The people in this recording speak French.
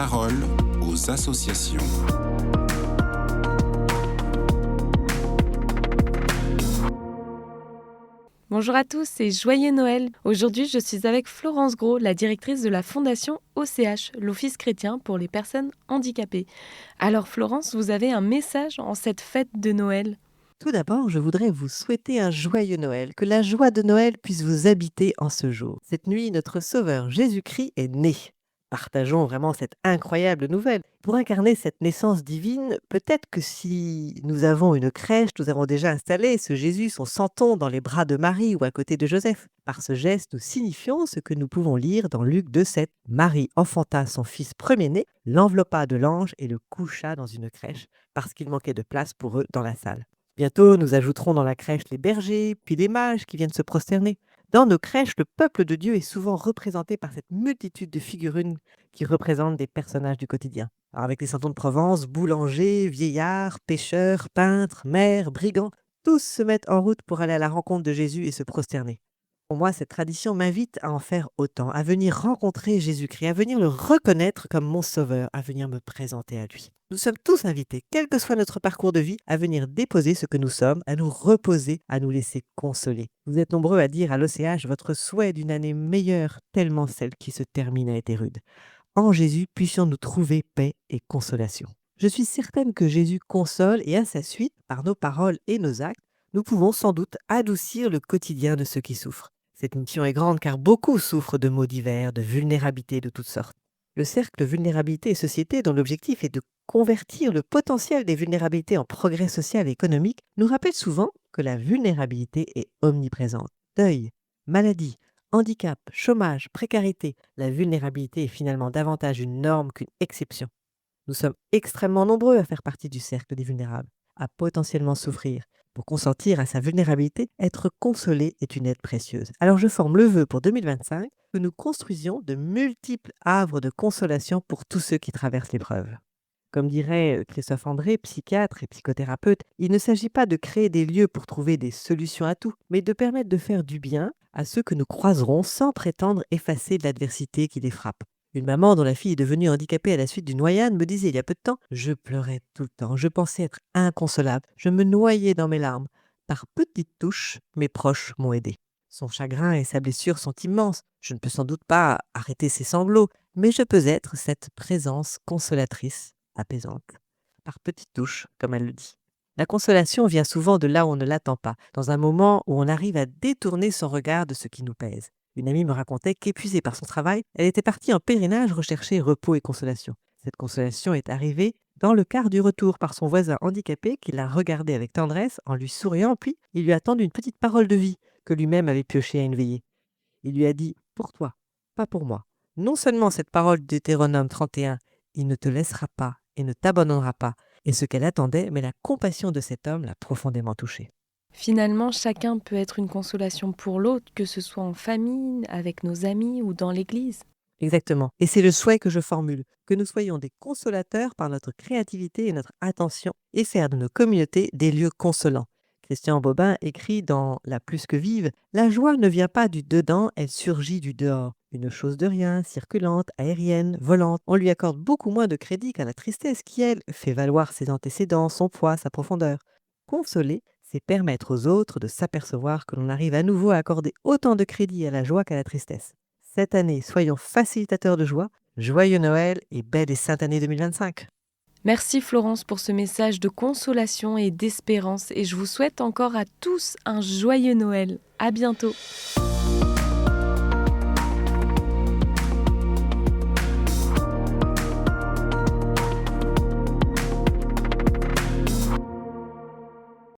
parole aux associations. Bonjour à tous et joyeux Noël. Aujourd'hui, je suis avec Florence Gros, la directrice de la fondation OCH, l'Office chrétien pour les personnes handicapées. Alors Florence, vous avez un message en cette fête de Noël. Tout d'abord, je voudrais vous souhaiter un joyeux Noël, que la joie de Noël puisse vous habiter en ce jour. Cette nuit, notre Sauveur Jésus-Christ est né. Partageons vraiment cette incroyable nouvelle. Pour incarner cette naissance divine, peut-être que si nous avons une crèche, nous avons déjà installé ce Jésus, son santon, dans les bras de Marie ou à côté de Joseph. Par ce geste, nous signifions ce que nous pouvons lire dans Luc 2,7. Marie enfanta son fils premier-né, l'enveloppa de l'ange et le coucha dans une crèche, parce qu'il manquait de place pour eux dans la salle. Bientôt, nous ajouterons dans la crèche les bergers, puis les mages qui viennent se prosterner. Dans nos crèches, le peuple de Dieu est souvent représenté par cette multitude de figurines qui représentent des personnages du quotidien. Alors avec les santons de Provence, boulangers, vieillards, pêcheurs, peintres, maires, brigands, tous se mettent en route pour aller à la rencontre de Jésus et se prosterner. Pour moi, cette tradition m'invite à en faire autant, à venir rencontrer Jésus-Christ, à venir le reconnaître comme mon sauveur, à venir me présenter à lui. Nous sommes tous invités, quel que soit notre parcours de vie, à venir déposer ce que nous sommes, à nous reposer, à nous laisser consoler. Vous êtes nombreux à dire à l'OCH votre souhait d'une année meilleure, tellement celle qui se termine a été rude. En Jésus, puissions-nous trouver paix et consolation. Je suis certaine que Jésus console et à sa suite, par nos paroles et nos actes, nous pouvons sans doute adoucir le quotidien de ceux qui souffrent. Cette mission est grande car beaucoup souffrent de maux divers, de vulnérabilité de toutes sortes. Le cercle Vulnérabilité et Société, dont l'objectif est de convertir le potentiel des vulnérabilités en progrès social et économique, nous rappelle souvent que la vulnérabilité est omniprésente. Deuil, maladie, handicap, chômage, précarité, la vulnérabilité est finalement davantage une norme qu'une exception. Nous sommes extrêmement nombreux à faire partie du cercle des vulnérables, à potentiellement souffrir. Pour consentir à sa vulnérabilité, être consolé est une aide précieuse. Alors je forme le vœu pour 2025 que nous construisions de multiples havres de consolation pour tous ceux qui traversent l'épreuve. Comme dirait Christophe André, psychiatre et psychothérapeute, il ne s'agit pas de créer des lieux pour trouver des solutions à tout, mais de permettre de faire du bien à ceux que nous croiserons sans prétendre effacer l'adversité qui les frappe. Une maman dont la fille est devenue handicapée à la suite d'une noyade me disait il y a peu de temps « Je pleurais tout le temps, je pensais être inconsolable, je me noyais dans mes larmes. Par petites touches, mes proches m'ont aidé. » Son chagrin et sa blessure sont immenses. Je ne peux sans doute pas arrêter ses sanglots, mais je peux être cette présence consolatrice, apaisante. Par petites touches, comme elle le dit. La consolation vient souvent de là où on ne l'attend pas, dans un moment où on arrive à détourner son regard de ce qui nous pèse. Une amie me racontait qu'épuisée par son travail, elle était partie en pèlerinage rechercher repos et consolation. Cette consolation est arrivée dans le quart du retour par son voisin handicapé qui l'a regardée avec tendresse en lui souriant, puis il lui a tendu une petite parole de vie que lui-même avait piochée à une veillée. Il lui a dit « Pour toi, pas pour moi ». Non seulement cette parole de Deutéronome 31, « Il ne te laissera pas et ne t'abandonnera pas », est ce qu'elle attendait, mais la compassion de cet homme l'a profondément touchée. Finalement, chacun peut être une consolation pour l'autre, que ce soit en famille, avec nos amis ou dans l'église. Exactement. Et c'est le souhait que je formule, que nous soyons des consolateurs par notre créativité et notre attention et faire de nos communautés des lieux consolants. Christian Bobin écrit dans La plus que vive, « La joie ne vient pas du dedans, elle surgit du dehors. Une chose de rien, circulante, aérienne, volante. On lui accorde beaucoup moins de crédit qu'à la tristesse qui, elle, fait valoir ses antécédents, son poids, sa profondeur. Consoler, c'est permettre aux autres de s'apercevoir que l'on arrive à nouveau à accorder autant de crédit à la joie qu'à la tristesse. Cette année, soyons facilitateurs de joie. Joyeux Noël et belle et sainte année 2025. Merci Florence pour ce message de consolation et d'espérance et je vous souhaite encore à tous un joyeux Noël. À bientôt.